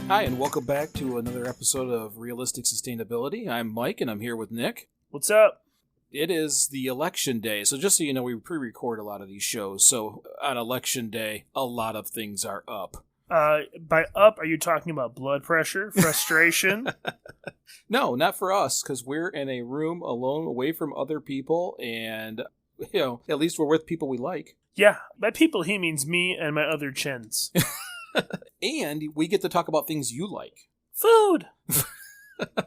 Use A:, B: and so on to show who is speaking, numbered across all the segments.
A: Hi, and welcome back to another episode of Realistic Sustainability. I'm Mike, and I'm here with Nick.
B: What's up?
A: It is the election day, so just so you know, we pre-record a lot of these shows, so on election day, a lot of things are up.
B: By up, are you talking about blood pressure, frustration?
A: No, not for us, because we're in a room alone, away from other people, and, you know, at least we're with people we like.
B: Yeah, by people he means me and my other chins.
A: And we get to talk about things you like.
B: Food!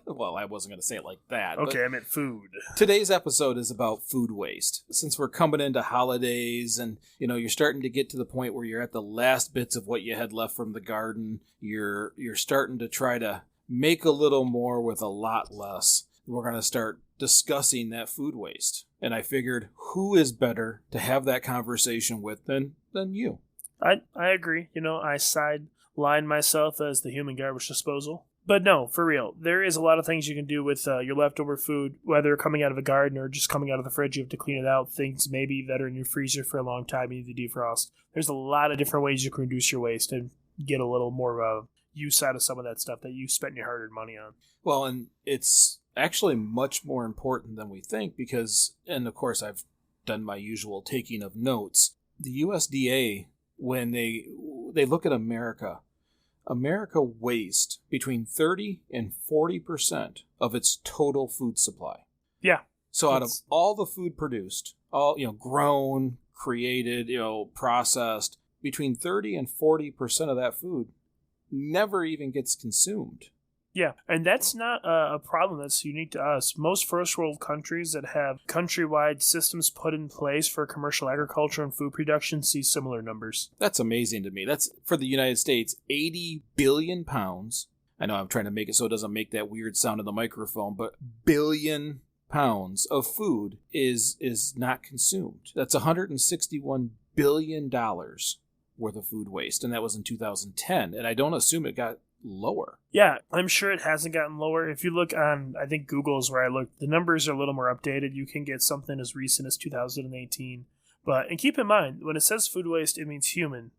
A: Well, I wasn't going to say it like that.
B: Okay, I meant food.
A: Today's episode is about food waste. Since we're coming into holidays and, you know, you're starting to get to the point where you're at the last bits of what you had left from the garden, you're starting to try to make a little more with a lot less. We're going to start discussing that food waste. And I figured, who is better to have that conversation with than you?
B: I agree. You know, I sideline myself as the human garbage disposal. But no, for real, there is a lot of things you can do with your leftover food, whether coming out of a garden or just coming out of the fridge. You have to clean it out. Things maybe that are in your freezer for a long time, you need to defrost. There's a lot of different ways you can reduce your waste and get a little more use out of some of that stuff that you spent your hard-earned money on.
A: Well, and it's actually much more important than we think because, and of course I've done my usual taking of notes, the USDA, when they look at America wastes between 30 and 40% of its total food supply.
B: Yeah.
A: So out of all the food produced, all, you know, grown, created, you know, processed, between 30 and 40% of that food never even gets consumed.
B: Yeah, and that's not a problem that's unique to us. Most first world countries that have countrywide systems put in place for commercial agriculture and food production see similar numbers.
A: That's amazing to me. That's, for the United States, 80 billion pounds. I know I'm trying to make it so it doesn't make that weird sound in the microphone, but billion pounds of food is not consumed. That's $161 billion worth of food waste, and that was in 2010, and I don't assume it got lower.
B: Yeah, I'm sure it hasn't gotten lower. If you look on, I think Google is where I looked, the numbers are a little more updated. You can get something as recent as 2018. And keep in mind, when it says food waste, it means human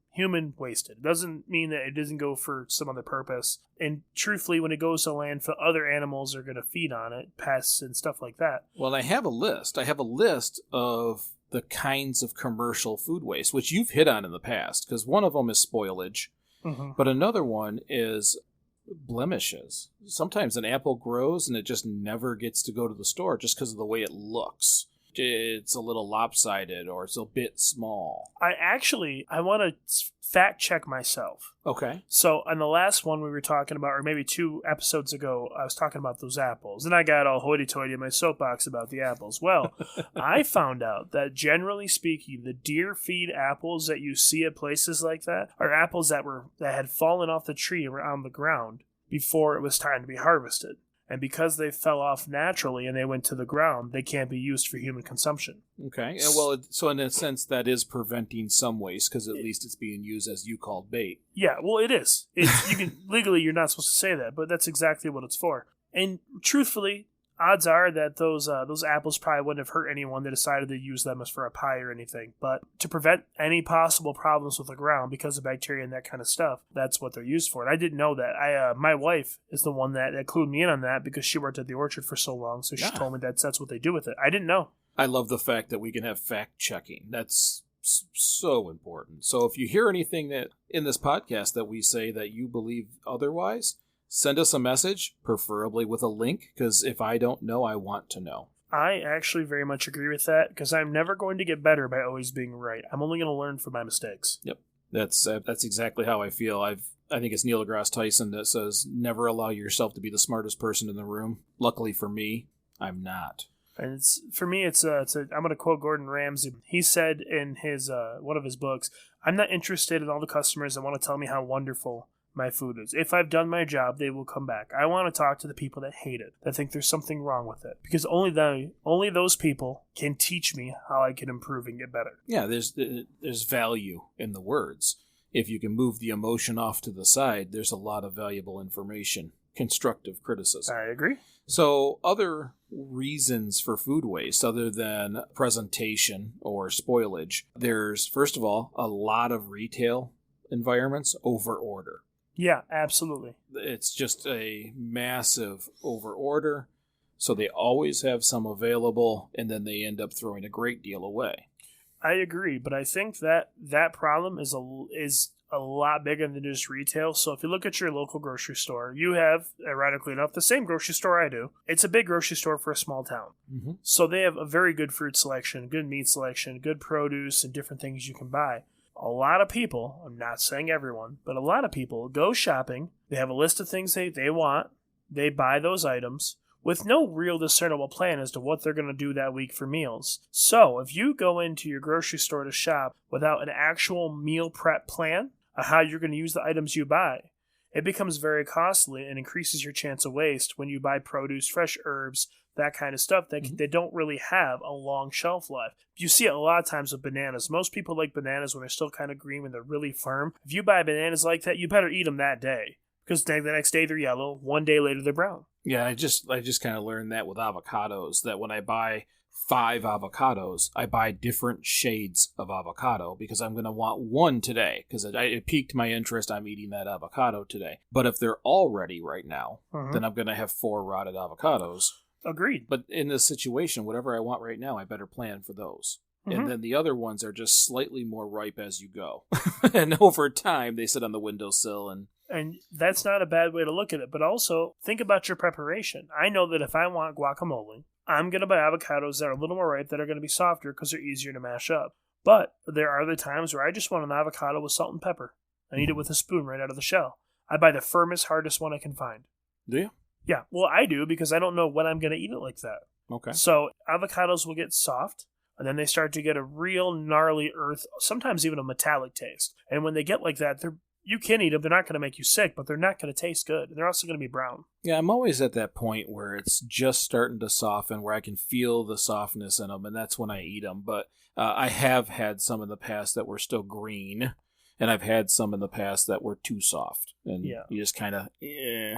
B: wasted. It doesn't mean that it doesn't go for some other purpose. And truthfully, when it goes to landfill, other animals are going to feed on it, pests and stuff like that.
A: Well, I have a list. I have a list of the kinds of commercial food waste, which you've hit on in the past, because one of them is spoilage.
B: Mm-hmm.
A: But another one is blemishes. Sometimes an apple grows and it just never gets to go to the store just because of the way it looks. It's a little lopsided or it's a bit small. I want to fact check myself. Okay.
B: So on the last one we were talking about, or maybe 2 episodes ago, I was talking about those apples. And I got all hoity-toity in my soapbox about the apples. Well, I found out that generally speaking, the deer feed apples that you see at places like that are apples that had fallen off the tree and were on the ground before it was time to be harvested. And because they fell off naturally and they went to the ground, they can't be used for human consumption.
A: Okay. And well, so in a sense, that is preventing some waste because at least it's being used as you called bait.
B: Yeah, well, it is. Legally, you're not supposed to say that, but that's exactly what it's for. And truthfully, odds are that those apples probably wouldn't have hurt anyone that decided to use them as for a pie or anything. But to prevent any possible problems with the ground because of bacteria and that kind of stuff, that's what they're used for. And I didn't know that. My wife is the one that clued me in on that because she worked at the orchard for so long. So she told me that's what they do with it. I didn't know.
A: I love the fact that we can have fact checking. That's so important. So if you hear anything that in this podcast that we say that you believe otherwise, send us a message, preferably with a link, because if I don't know, I want to know.
B: I actually very much agree with that, because I'm never going to get better by always being right. I'm only going to learn from my mistakes.
A: Yep. That's exactly how I feel. I think it's Neil deGrasse Tyson that says, never allow yourself to be the smartest person in the room. Luckily for me, I'm not.
B: And for me, I'm going to quote Gordon Ramsay. He said in his one of his books, I'm not interested in all the customers that want to tell me how wonderful my food is. If I've done my job, they will come back. I want to talk to the people that hate it, that think there's something wrong with it, because only those people can teach me how I can improve and get better.
A: Yeah, there's value in the words. If you can move the emotion off to the side, there's a lot of valuable information, constructive criticism.
B: I agree.
A: So other reasons for food waste other than presentation or spoilage, there's, first of all, a lot of retail environments over order.
B: Yeah, absolutely.
A: It's just a massive over order. So they always have some available, and then they end up throwing a great deal away.
B: I agree, but I think that problem is a lot bigger than just retail. So if you look at your local grocery store, you have, ironically enough, the same grocery store I do. It's a big grocery store for a small town.
A: Mm-hmm.
B: So they have a very good fruit selection, good meat selection, good produce, and different things you can buy. A lot of people, I'm not saying everyone, but a lot of people go shopping. They have a list of things they want. They buy those items with no real discernible plan as to what they're going to do that week for meals. So if you go into your grocery store to shop without an actual meal prep plan of how you're going to use the items you buy, it becomes very costly and increases your chance of waste when you buy produce, fresh herbs, that kind of stuff that they don't really have a long shelf life. You see it a lot of times with bananas. Most people like bananas when they're still kind of green, when they're really firm. If you buy bananas like that, you better eat them that day, because the next day they're yellow, one day later they're brown.
A: Yeah, I just kind of learned that with avocados, that when I buy 5 avocados, I buy different shades of avocado because I'm going to want one today because it piqued my interest. I'm eating that avocado today. But if they're all ready right now, then I'm going to have 4 rotted avocados.
B: Agreed.
A: But in this situation, whatever I want right now, I better plan for those. And then the other ones are just slightly more ripe as you go. And over time, they sit on the windowsill
B: And that's not a bad way to look at it, but also think about your preparation. I know that if I want guacamole, I'm going to buy avocados that are a little more ripe that are going to be softer because they're easier to mash up. But there are other times where I just want an avocado with salt and pepper. I eat it with a spoon right out of the shell. I buy the firmest, hardest one I can find.
A: Do you?
B: Yeah, well, I do because I don't know when I'm going to eat it like that.
A: Okay.
B: So avocados will get soft, and then they start to get a real gnarly earth, sometimes even a metallic taste. And when they get like that, you can eat them. They're not going to make you sick, but they're not going to taste good. And they're also going to be brown.
A: Yeah, I'm always at that point where it's just starting to soften, where I can feel the softness in them, and that's when I eat them. But I have had some in the past that were still green, and I've had some in the past that were too soft. And you just kind of, you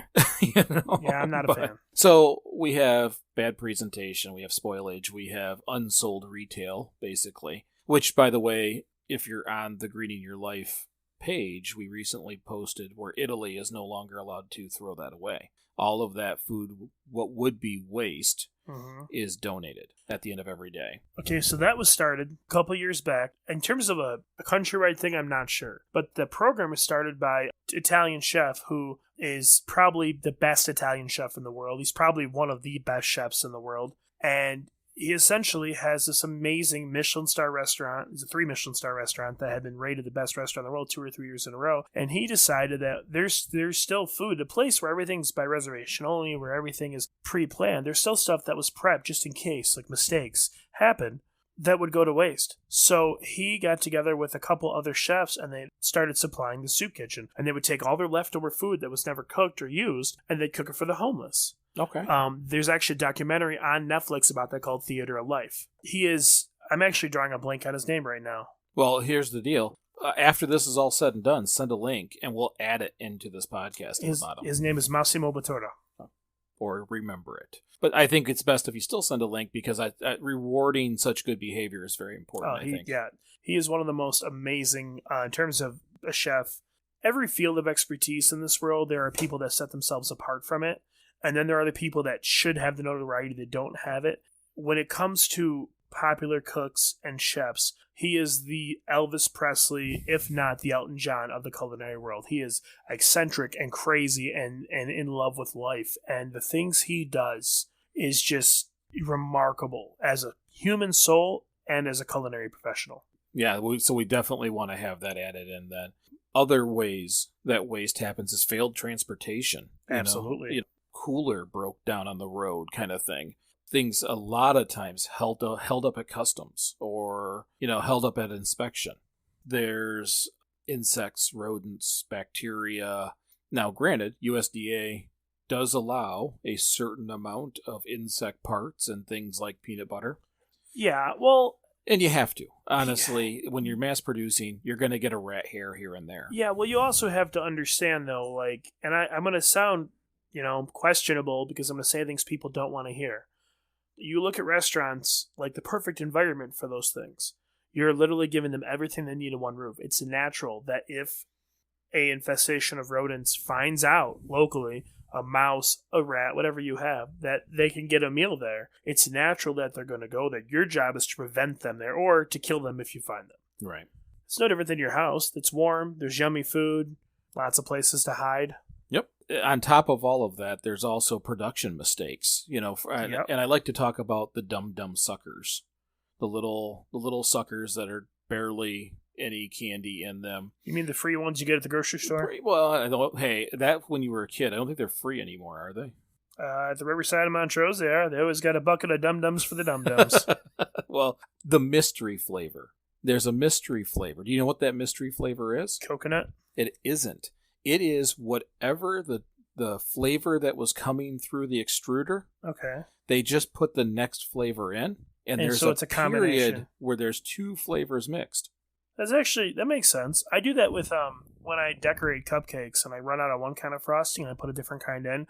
A: know?
B: Yeah, I'm not a fan.
A: So we have bad presentation, we have spoilage, we have unsold retail, basically. Which, by the way, if you're on the Greening Your Life page, we recently posted where Italy is no longer allowed to throw that away. All of that food, what would be waste, is donated at the end of every day.
B: Okay, so that was started a couple years back. In terms of a countrywide thing, I'm not sure. But the program was started by an Italian chef who is probably the best Italian chef in the world. He's probably one of the best chefs in the world. And he essentially has this amazing Michelin star restaurant. It's a 3 Michelin star restaurant that had been rated the best restaurant in the world 2 or 3 years in a row. And he decided that there's still food, a place where everything's by reservation only, where everything is pre-planned. There's still stuff that was prepped just in case, like mistakes happen, that would go to waste. So he got together with a couple other chefs and they started supplying the soup kitchen. And they would take all their leftover food that was never cooked or used and they'd cook it for the homeless.
A: Okay.
B: There's actually a documentary on Netflix about that called Theater of Life. I'm actually drawing a blank on his name right now.
A: Well, here's the deal. After this is all said and done, send a link and we'll add it into this podcast at the bottom.
B: His name is Massimo Bottura.
A: Or remember it. But I think it's best if you still send a link because rewarding such good behavior is very important, I think.
B: Yeah, he is one of the most amazing, in terms of a chef. Every field of expertise in this world, there are people that set themselves apart from it. And then there are the people that should have the notoriety that don't have it. When it comes to popular cooks and chefs, he is the Elvis Presley, if not the Elton John of the culinary world. He is eccentric and crazy and in love with life. And the things he does is just remarkable as a human soul and as a culinary professional.
A: Yeah, so we definitely want to have that added in then. Other ways that waste happens is failed transportation.
B: Absolutely.
A: Cooler broke down on the road kind of thing. Things a lot of times held up at customs or, held up at inspection. There's insects, rodents, bacteria. Now, granted, USDA does allow a certain amount of insect parts and things like peanut butter.
B: Yeah, well...
A: And you have to. Honestly, when you're mass producing, you're going to get a rat hair here and there.
B: Yeah, well, you also have to understand, though, and I'm going to sound... questionable because I'm going to say things people don't want to hear. You look at restaurants like the perfect environment for those things. You're literally giving them everything they need in one roof. It's natural that if a infestation of rodents finds out locally, a mouse, a rat, whatever you have, that they can get a meal there, it's natural that they're going to go there. Your job is to prevent them there or to kill them if you find them.
A: Right.
B: It's no different than your house. It's warm. There's yummy food. Lots of places to hide.
A: Yep. On top of all of that, there's also production mistakes.
B: Yep.
A: And I like to talk about the dumb suckers, the little suckers that are barely any candy in them.
B: You mean the free ones you get at the grocery store?
A: Well, hey, that when you were a kid, I don't think they're free anymore, are they?
B: At the Riverside of Montrose, they are. They always got a bucket of dum-dums for the dum-dums.
A: Well, the mystery flavor. There's a mystery flavor. Do you know what that mystery flavor is?
B: Coconut?
A: It isn't. It is whatever the flavor that was coming through the extruder.
B: Okay.
A: They just put the next flavor in, and there's
B: so it's a
A: period where there's two flavors mixed.
B: That makes sense. I do that with when I decorate cupcakes and I run out of one kind of frosting and I put a different kind in.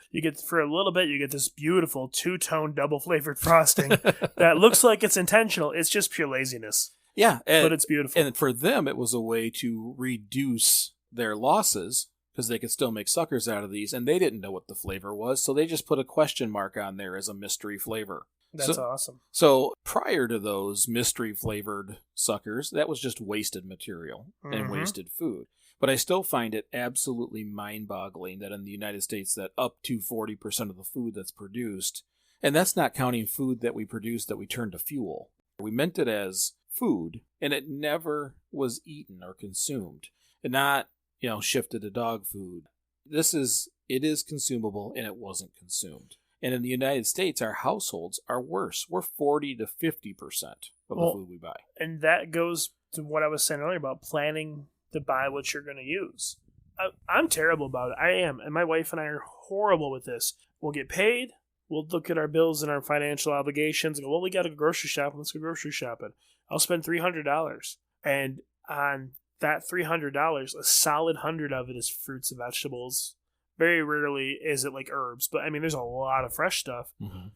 B: For a little bit, you get this beautiful two-tone double flavored frosting that looks like it's intentional. It's just pure laziness.
A: Yeah,
B: but it's beautiful.
A: And for them, it was a way to reduce their losses because they could still make suckers out of these, and they didn't know what the flavor was, so they just put a question mark on there as a mystery flavor.
B: That's awesome.
A: So prior to those mystery flavored suckers, that was just wasted material and wasted food. But I still find it absolutely mind-boggling that in the United States that up to 40% of the food that's produced, and that's not counting food that we produce that we turn to fuel. We meant it as food, and it never was eaten or consumed, and not, shifted to dog food. It is consumable, and it wasn't consumed. And in the United States, our households are worse. We're 40 to 50% of the food we buy.
B: And that goes to what I was saying earlier about planning to buy what you're going to use. I'm terrible about it. I am. And my wife and I are horrible with this. We'll get paid. We'll look at our bills and our financial obligations and go, well, we got to go grocery shopping. Let's go grocery shopping. I'll spend $300. And on that $300, a solid 100 of it is fruits and vegetables. Very rarely is it like herbs, but I mean, there's a lot of fresh stuff. Mm-hmm.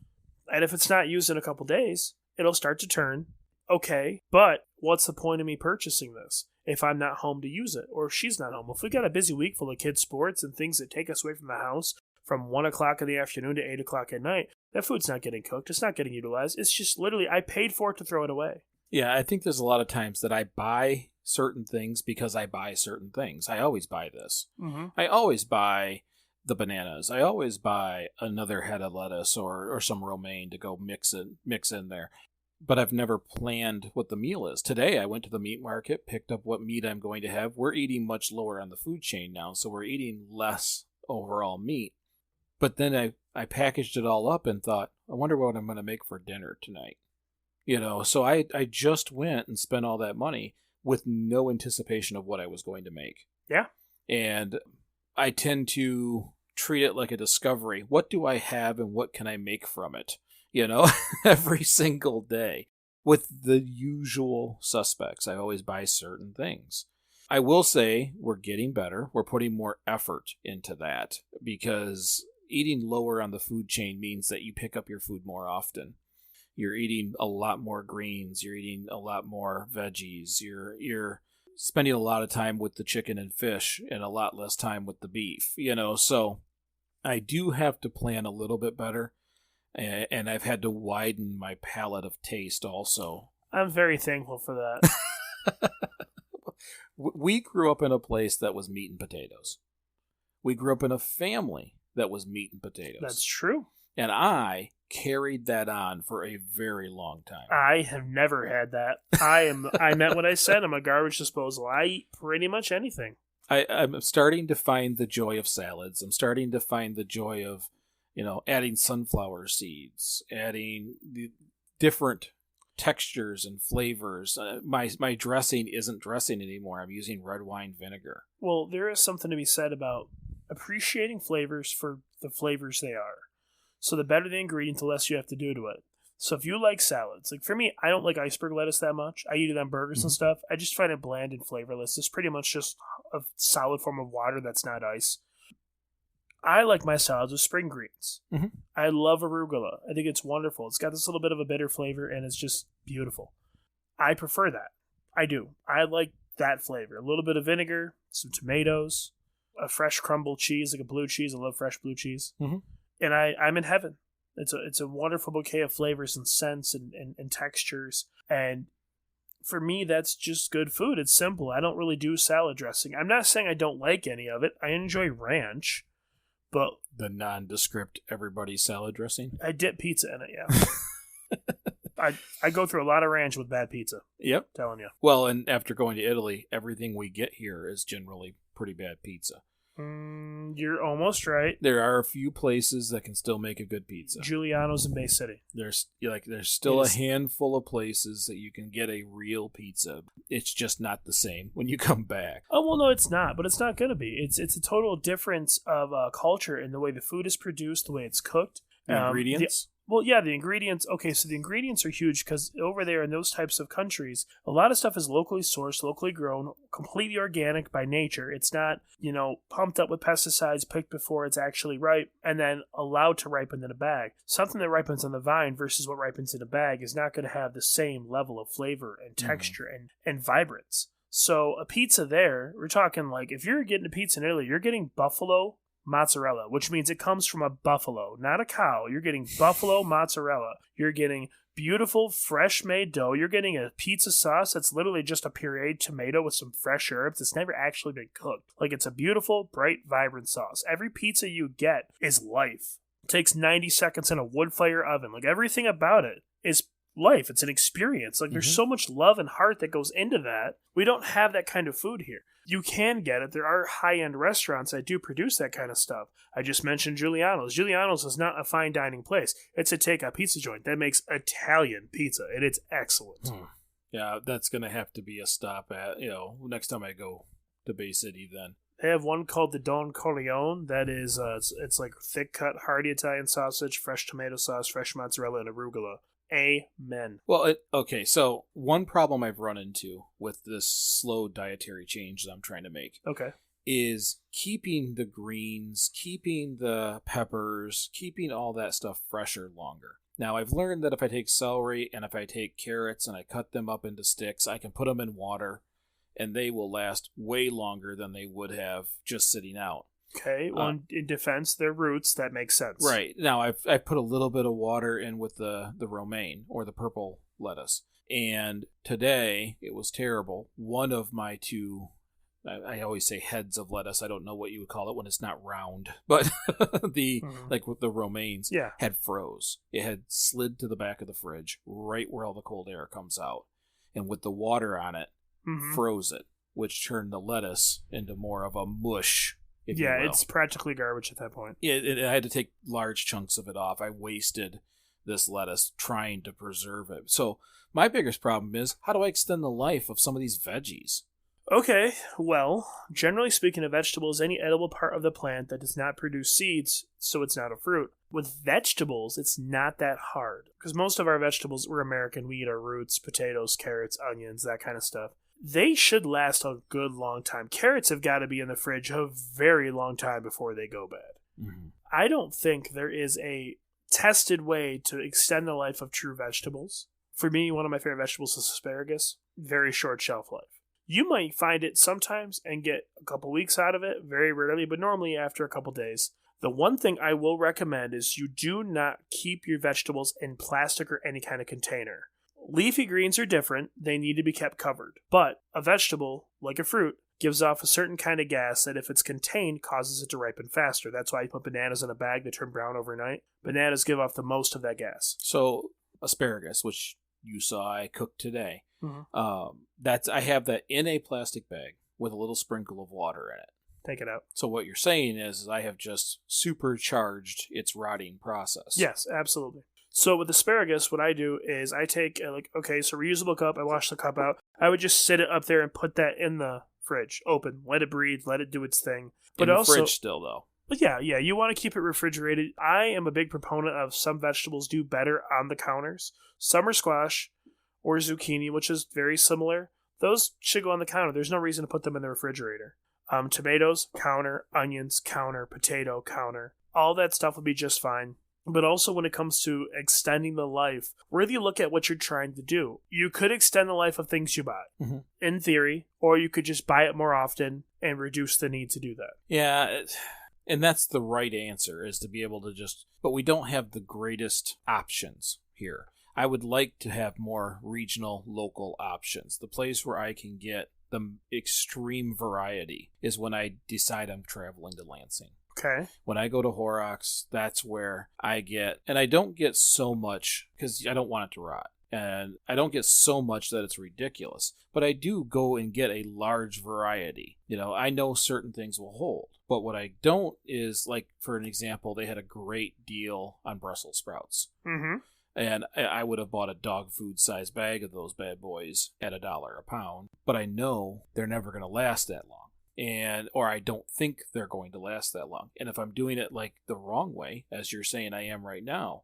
B: And if it's not used in a couple days, it'll start to turn. Okay, but what's the point of me purchasing this if I'm not home to use it, or if she's not home? If we got a busy week full of kids' sports and things that take us away from the house from 1 o'clock in the afternoon to 8 o'clock at night, that food's not getting cooked. It's not getting utilized. It's just literally, I paid for it to throw it away.
A: Yeah, I think there's a lot of times that I buy certain things because I buy certain things. I always buy this. Mm-hmm. I always buy the bananas. I always buy another head of lettuce or some romaine to go mix in there. But I've never planned what the meal is. Today I went to the meat market, picked up what meat I'm going to have. We're eating much lower on the food chain now, so we're eating less overall meat. But then I packaged it all up and thought, I wonder what I'm going to make for dinner tonight. So I just went and spent all that money with no anticipation of what I was going to make.
B: Yeah.
A: And I tend to treat it like a discovery. What do I have and what can I make from it? Every single day. With the usual suspects, I always buy certain things. I will say we're getting better. We're putting more effort into that because eating lower on the food chain means that you pick up your food more often. You're eating a lot more greens. You're eating a lot more veggies. You're spending a lot of time with the chicken and fish and a lot less time with the beef. So I do have to plan a little bit better. And I've had to widen my palette of taste also.
B: I'm very thankful for that.
A: We grew up in a place that was meat and potatoes. We grew up in a family that was meat and potatoes.
B: That's true.
A: And I carried that on for a very long time.
B: I have never had that. I meant what I said. I'm a garbage disposal. I eat pretty much anything.
A: I'm starting to find the joy of salads. I'm starting to find the joy of adding sunflower seeds, adding the different textures and flavors. My dressing isn't dressing anymore. I'm using red wine vinegar.
B: Well, there is something to be said about appreciating flavors for the flavors they are. So the better the ingredient, the less you have to do to it. So if you like salads, like for me, I don't like iceberg lettuce that much. I eat it on burgers and stuff. I just find it bland and flavorless. It's pretty much just a solid form of water that's not ice. I like my salads with spring greens. Mm-hmm. I love arugula. I think it's wonderful. It's got this little bit of a bitter flavor, and it's just beautiful. I prefer that. I do. I like that flavor. A little bit of vinegar, some tomatoes, a fresh crumbled cheese, like a blue cheese. I love fresh blue cheese.
A: Mm-hmm.
B: And I'm in heaven. It's a wonderful bouquet of flavors and scents and textures. And for me, that's just good food. It's simple. I don't really do salad dressing. I'm not saying I don't like any of it. I enjoy ranch, but
A: The nondescript everybody salad dressing?
B: I dip pizza in it, yeah. I go through a lot of ranch with bad pizza.
A: Yep.
B: Telling you.
A: Well, and after going to Italy, everything we get here is generally pretty bad pizza.
B: You're almost right.
A: There are a few places that can still make a good pizza.
B: Giuliano's in Bay City.
A: There's still a handful of places that you can get a real pizza. It's just not the same when you come back.
B: Oh, well, no, it's not, but it's not going to be. It's a total difference of culture in the way the food is produced, the way it's cooked.
A: The ingredients?
B: The ingredients. Okay, so the ingredients are huge because over there in those types of countries, a lot of stuff is locally sourced, locally grown, completely organic by nature. It's not, pumped up with pesticides, picked before it's actually ripe, and then allowed to ripen in a bag. Something that ripens on the vine versus what ripens in a bag is not going to have the same level of flavor and texture and vibrance. So a pizza there, we're talking like if you're getting a pizza in Italy, you're getting buffalo mozzarella, which means it comes from a buffalo, not a cow. You're getting buffalo mozzarella. You're getting beautiful, fresh made dough. You're getting a pizza sauce that's literally just a pureed tomato with some fresh herbs. It's never actually been cooked. Like, it's a beautiful, bright, vibrant sauce. Every pizza you get is life. It takes 90 seconds in a wood fire oven. Like, everything about it is life. It's an experience. Like, there's so much love and heart that goes into that. We don't have that kind of food here. You can get it. There are high-end restaurants that do produce that kind of stuff. I just mentioned Giuliano's. Giuliano's is not a fine dining place. It's a takeout pizza joint that makes Italian pizza, and it's excellent.
A: Yeah, that's going to have to be a stop at, next time I go to Bay City then.
B: They have one called the Don Corleone that is, it's like thick-cut, hearty Italian sausage, fresh tomato sauce, fresh mozzarella, and arugula. Amen.
A: Well, so one problem I've run into with this slow dietary change that I'm trying to make is keeping the greens, keeping the peppers, keeping all that stuff fresher longer. Now, I've learned that if I take celery and if I take carrots and I cut them up into sticks, I can put them in water and they will last way longer than they would have just sitting out.
B: Okay, well, in defense, they're roots. That makes sense.
A: Right. Now, I've put a little bit of water in with the romaine, or the purple lettuce. And today, it was terrible. One of my two, I always say heads of lettuce. I don't know what you would call it when it's not round. But like with the romaines, had froze. It had slid to the back of the fridge, right where all the cold air comes out. And with the water on it, froze it, which turned the lettuce into more of a mush.
B: It's practically garbage at that point.
A: Yeah, I had to take large chunks of it off. I wasted this lettuce trying to preserve it. So my biggest problem is, how do I extend the life of some of these veggies?
B: Okay, well, generally speaking of vegetables, any edible part of the plant that does not produce seeds, so it's not a fruit. With vegetables, it's not that hard. Because most of our vegetables, we're American, we eat our roots, potatoes, carrots, onions, that kind of stuff. They should last a good long time. Carrots have got to be in the fridge a very long time before they go bad. I don't think there is a tested way to extend the life of true vegetables. For me, one of my favorite vegetables is asparagus. Very short shelf life. You might find it sometimes and get a couple weeks out of it, very rarely, but normally after a couple days. The one thing I will recommend is you do not keep your vegetables in plastic or any kind of container. Leafy greens are different. They need to be kept covered. But a vegetable, like a fruit, gives off a certain kind of gas that if it's contained causes it to ripen faster. That's why you put bananas in a bag that turn brown overnight. Bananas give off the most of that gas.
A: So asparagus, which you saw I cooked today, I have that in a plastic bag with a little sprinkle of water in it.
B: Take it out.
A: So what you're saying is I have just supercharged its rotting process.
B: Yes, absolutely. So with asparagus, what I do is I take, reusable cup, I wash the cup out. I would just sit it up there and put that in the fridge, open, let it breathe, let it do its thing.
A: But in the fridge still, though.
B: But yeah, you want to keep it refrigerated. I am a big proponent of some vegetables do better on the counters. Summer squash or zucchini, which is very similar, those should go on the counter. There's no reason to put them in the refrigerator. Tomatoes, counter. Onions, counter. Potato, counter. All that stuff will be just fine. but also when it comes to extending the life, really look at what you're trying to do. You could extend the life of things you buy, in theory, or you could just buy it more often and reduce the need to do that.
A: Yeah, and that's the right answer, is to be able to just... But we don't have the greatest options here. I would like to have more regional, local options. The place where I can get the extreme variety is when I decide I'm traveling to Lansing.
B: Okay.
A: When I go to Horrocks, that's where I get... And I don't get so much, because I don't want it to rot. And I don't get so much that it's ridiculous. But I do go and get a large variety. You know, I know certain things will hold. But what I don't is, like, for an example, they had a great deal on Brussels sprouts.
B: Mm-hmm.
A: And I would have bought a dog food size bag of those bad boys at $1 a pound. But I know they're never going to last that long. Or I don't think they're going to last that long. And if I'm doing it like the wrong way, as you're saying I am right now,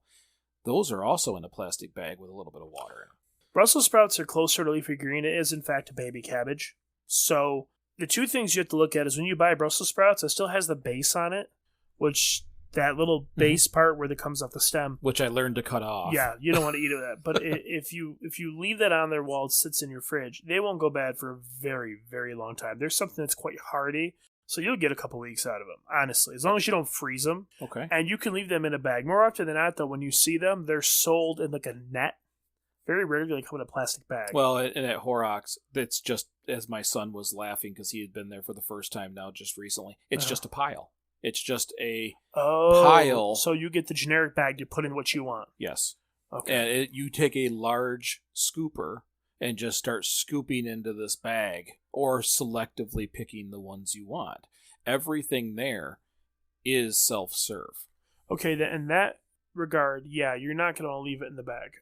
A: those are also in a plastic bag with a little bit of water in them.
B: Brussels sprouts are closer to leafy green. It is, in fact, a baby cabbage. So the two things you have to look at is when you buy Brussels sprouts, it still has the base on it, which... that little base part where it comes off the stem,
A: which I learned to cut off.
B: Yeah, you don't want to eat that. But if you leave that on there while it sits in your fridge, they won't go bad for a very, very long time. There's something that's quite hardy, so you'll get a couple weeks out of them, honestly, as long as you don't freeze them.
A: Okay.
B: And you can leave them in a bag. More often than not, though, when you see them, they're sold in like a net. Very rarely they come in a plastic bag.
A: Well, and at Horrocks, it's just, as my son was laughing because he had been there for the first time now just recently, it's just a pile. It's just a pile.
B: So you get the generic bag to put in what you want.
A: Yes.
B: Okay.
A: And you take a large scooper and just start scooping into this bag or selectively picking the ones you want. Everything there is self-serve.
B: Okay, in that regard, yeah, you're not going to leave it in the bag.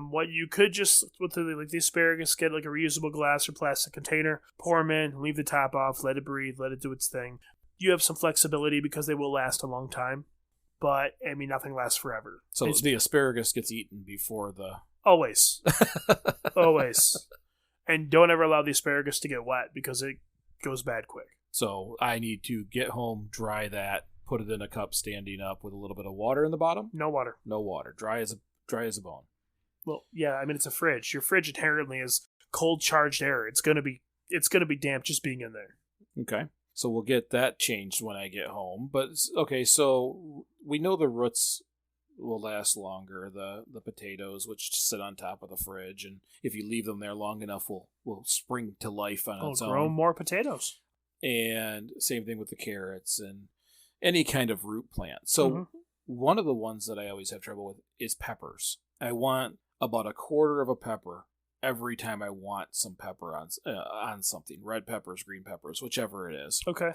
B: What you could just, with the asparagus, get like a reusable glass or plastic container, pour them in, leave the top off, let it breathe, let it do its thing. You have some flexibility because they will last a long time, but I mean, nothing lasts forever.
A: So the asparagus gets eaten before the...
B: Always. Always. And don't ever allow the asparagus to get wet because it goes bad quick.
A: So I need to get home, dry that, put it in a cup standing up with a little bit of water in the bottom?
B: No water.
A: No water. Dry as a bone.
B: Well, yeah, I mean, it's a fridge. Your fridge inherently is cold charged air. It's gonna be damp just being in there.
A: Okay. So we'll get that changed when I get home. But, okay, so we know the roots will last longer, the potatoes, which sit on top of the fridge, and if you leave them there long enough, will spring to life on its own.
B: Grow more potatoes.
A: And same thing with the carrots and any kind of root plant. So one of the ones that I always have trouble with is peppers. I want about a quarter of a pepper every time I want some pepper on something. Red peppers, green peppers, whichever it is.
B: Okay.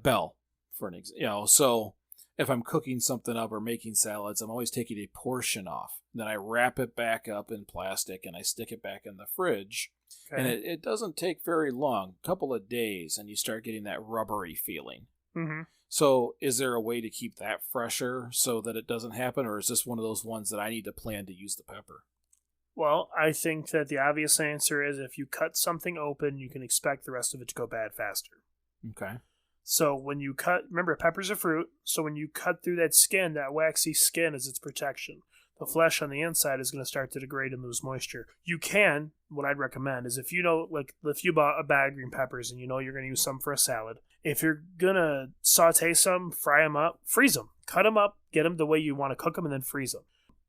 A: Bell, for an example. So if I'm cooking something up or making salads, I'm always taking a portion off. Then I wrap it back up in plastic and I stick it back in the fridge. Okay. And it doesn't take very long, a couple of days, and you start getting that rubbery feeling.
B: Mm-hmm.
A: So is there a way to keep that fresher so that it doesn't happen, or is this one of those ones that I need to plan to use the pepper?
B: Well, I think that the obvious answer is if you cut something open, you can expect the rest of it to go bad faster.
A: Okay.
B: So when you remember, pepper's a fruit, so when you cut through that skin, that waxy skin is its protection. The flesh on the inside is going to start to degrade and lose moisture. You can, what I'd recommend is if you bought a bag of green peppers and you know you're going to use some for a salad, if you're going to saute some, fry them up, freeze them. Cut them up, get them the way you want to cook them, and then freeze them.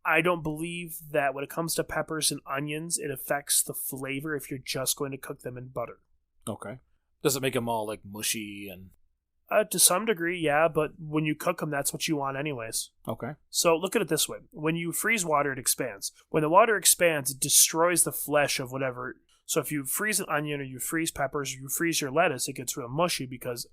B: I don't believe that when it comes to peppers and onions, it affects the flavor if you're just going to cook them in butter.
A: Okay. Does it make them all like mushy and...
B: To some degree, yeah, but when you cook them, that's what you want anyways.
A: Okay.
B: So look at it this way. When you freeze water, it expands. When the water expands, it destroys the flesh of whatever. So if you freeze an onion or you freeze peppers or you freeze your lettuce, it gets real mushy because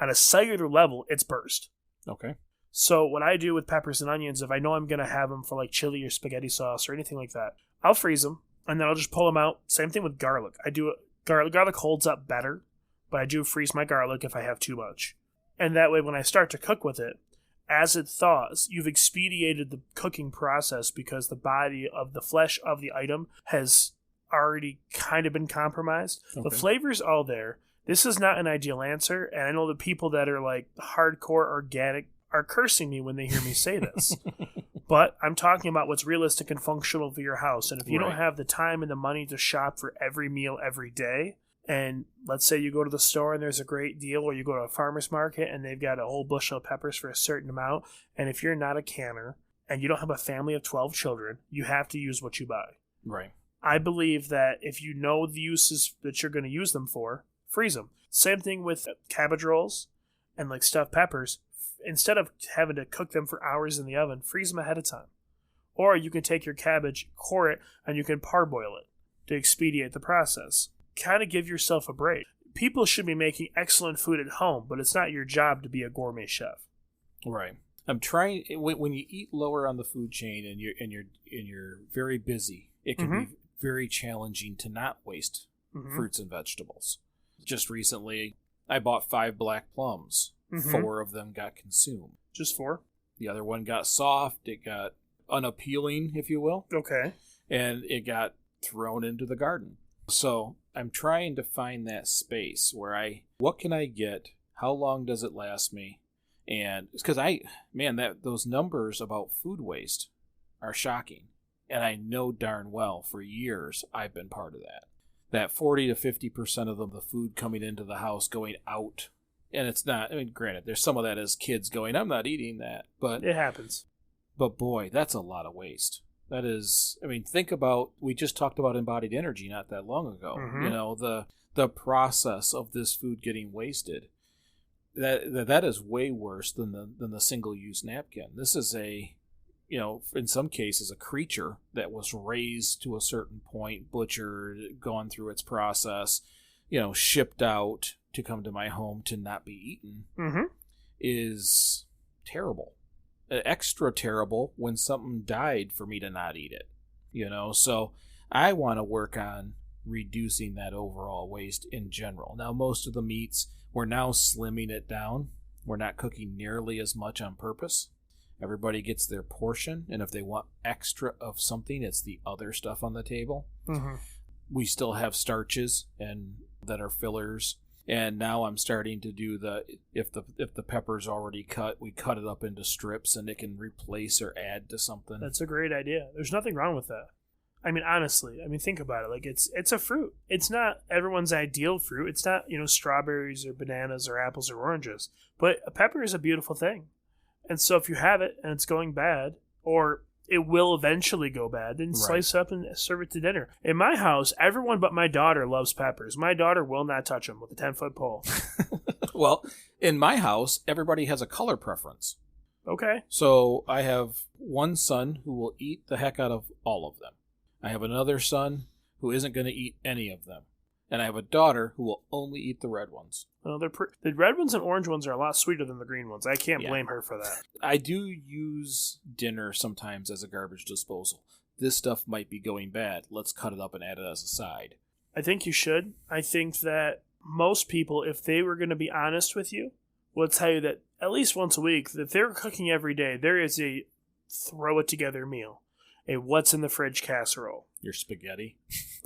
B: on a cellular level, it's burst.
A: Okay.
B: So what I do with peppers and onions, if I know I'm going to have them for like chili or spaghetti sauce or anything like that, I'll freeze them and then I'll just pull them out. Same thing with garlic. Garlic holds up better, but I do freeze my garlic if I have too much. And that way, when I start to cook with it, as it thaws, you've expedited the cooking process because the body of the flesh of the item has already kind of been compromised. Okay. The flavor's all there. This is not an ideal answer, and I know the people that are like hardcore organic are cursing me when they hear me say this. But I'm talking about what's realistic and functional for your house. And if you don't
A: Right.
B: have the time and the money to shop for every meal every day, and let's say you go to the store and there's a great deal, or you go to a farmer's market and they've got a whole bushel of peppers for a certain amount, and if you're not a canner and you don't have a family of 12 children, you have to use what you buy.
A: Right.
B: I believe that if you know the uses that you're going to use them for, freeze them. Same thing with cabbage rolls and like stuffed peppers. Instead of having to cook them for hours in the oven, freeze them ahead of time. Or you can take your cabbage, core it, and you can parboil it to expedite the process. Kind of give yourself a break. People should be making excellent food at home, but it's not your job to be a gourmet chef.
A: Right. I'm trying. When you eat lower on the food chain and you're very busy, it can be very challenging to not waste fruits and vegetables. Just recently, I bought 5 black plums. 4 of them got consumed.
B: Just 4?
A: The other one got soft. It got unappealing, if you will.
B: Okay.
A: And it got thrown into the garden. So I'm trying to find that space where what can I get? How long does it last me? And it's because those numbers about food waste are shocking. And I know darn well for years I've been part of that. That 40 to 50% of the food coming into the house going out. And it's not, I mean, granted, there's some of that as kids going, I'm not eating that. But
B: it happens.
A: But boy, that's a lot of waste. That is, I mean, think about, we just talked about embodied energy not that long ago. You know, the process of this food getting wasted. That is way worse than the single-use napkin. This is in some cases, a creature that was raised to a certain point, butchered, gone through its process, shipped out to come to my home to not be eaten, is terrible. Extra terrible when something died for me to not eat it. So I want to work on reducing that overall waste in general. Now, most of the meats, we're now slimming it down. We're not cooking nearly as much on purpose. Everybody gets their portion, and if they want extra of something, it's the other stuff on the table. We still have starches and that are fillers. And now I'm starting to do if the pepper's already cut, we cut it up into strips and it can replace or add to something.
B: That's a great idea. There's nothing wrong with that. I mean, honestly, think about it. Like it's a fruit. It's not everyone's ideal fruit. It's not, strawberries or bananas or apples or oranges. But a pepper is a beautiful thing. And so if you have it and it's going bad, or it will eventually go bad, then slice it up and serve it to dinner. In my house, everyone but my daughter loves peppers. My daughter will not touch them with a 10-foot pole.
A: Well, in my house, everybody has a color preference.
B: Okay.
A: So I have one son who will eat the heck out of all of them. I have another son who isn't going to eat any of them. And I have a daughter who will only eat the red ones.
B: Well, the red ones and orange ones are a lot sweeter than the green ones. I can't blame her for that.
A: I do use dinner sometimes as a garbage disposal. This stuff might be going bad. Let's cut it up and add it as a side.
B: I think you should. I think that most people, if they were going to be honest with you, will tell you that at least once a week, if they're cooking every day, there is a throw-it-together meal. A what's in the fridge casserole.
A: Your spaghetti?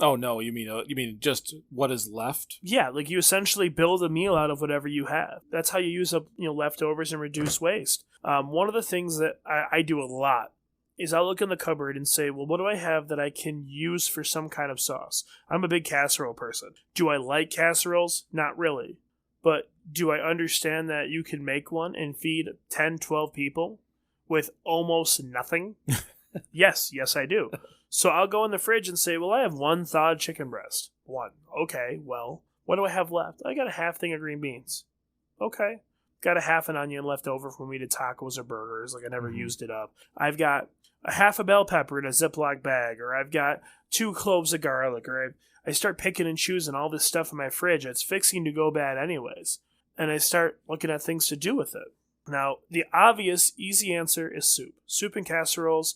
A: Oh no, you mean just what is left?
B: Yeah, like you essentially build a meal out of whatever you have. That's how you use up leftovers and reduce waste. One of the things that I do a lot is I'll look in the cupboard and say, well, what do I have that I can use for some kind of sauce? I'm a big casserole person. Do I like casseroles? Not really. But do I understand that you can make one and feed 10, 12 people with almost nothing? Yes, I do. So I'll go in the fridge and say, well, I have 1 thawed chicken breast. 1. Okay, well, what do I have left? I got a half thing of green beans. Okay. Got a half an onion left over from when we did tacos or burgers. Like I never used it up. I've got a half a bell pepper in a Ziploc bag, or I've got 2 cloves of garlic, or I start picking and choosing all this stuff in my fridge. It's fixing to go bad anyways. And I start looking at things to do with it. Now, the obvious, easy answer is soup. Soup and casseroles,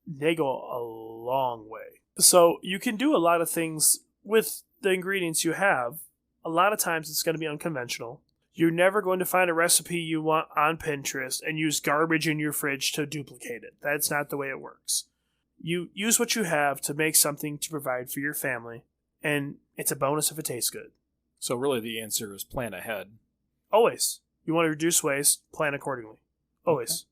B: they go a long way. So you can do a lot of things with the ingredients you have. A lot of times it's going to be unconventional. You're never going to find a recipe you want on Pinterest and use garbage in your fridge to duplicate it. That's not the way it works. You use what you have to make something to provide for your family, and it's a bonus if it tastes good.
A: So really the answer is plan ahead.
B: Always. You want to reduce waste, plan accordingly. Always.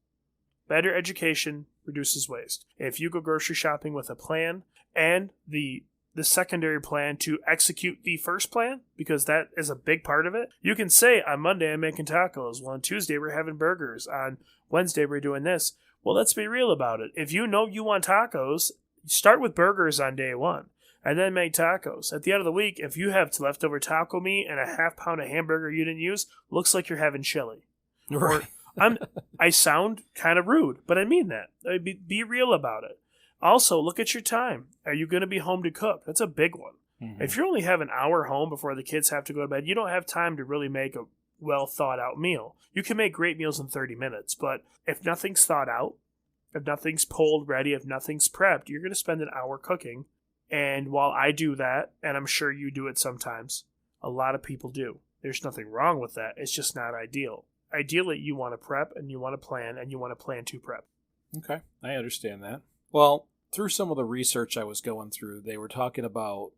B: Better education reduces waste. If you go grocery shopping with a plan and the secondary plan to execute the first plan, because that is a big part of it, you can say on Monday I'm making tacos. Well, on Tuesday we're having burgers. On Wednesday we're doing this. Well, let's be real about it. If you know you want tacos, start with burgers on day one and then make tacos. At the end of the week, if you have leftover taco meat and a half pound of hamburger you didn't use, looks like you're having chili.
A: Right.
B: I sound kind of rude, but I mean that. Be real about it. Also, look at your time. Are you going to be home to cook? That's a big one. Mm-hmm. If you only have an hour home before the kids have to go to bed, you don't have time to really make a well thought out meal. You can make great meals in 30 minutes, but if nothing's thought out, if nothing's pulled ready, if nothing's prepped, you're going to spend an hour cooking. And while I do that, and I'm sure you do it sometimes, a lot of people do. There's nothing wrong with that. It's just not ideal. Ideally, you want to prep and you want to plan and you want to plan to prep.
A: Okay, I understand that. Well, through some of the research I was going through, they were talking about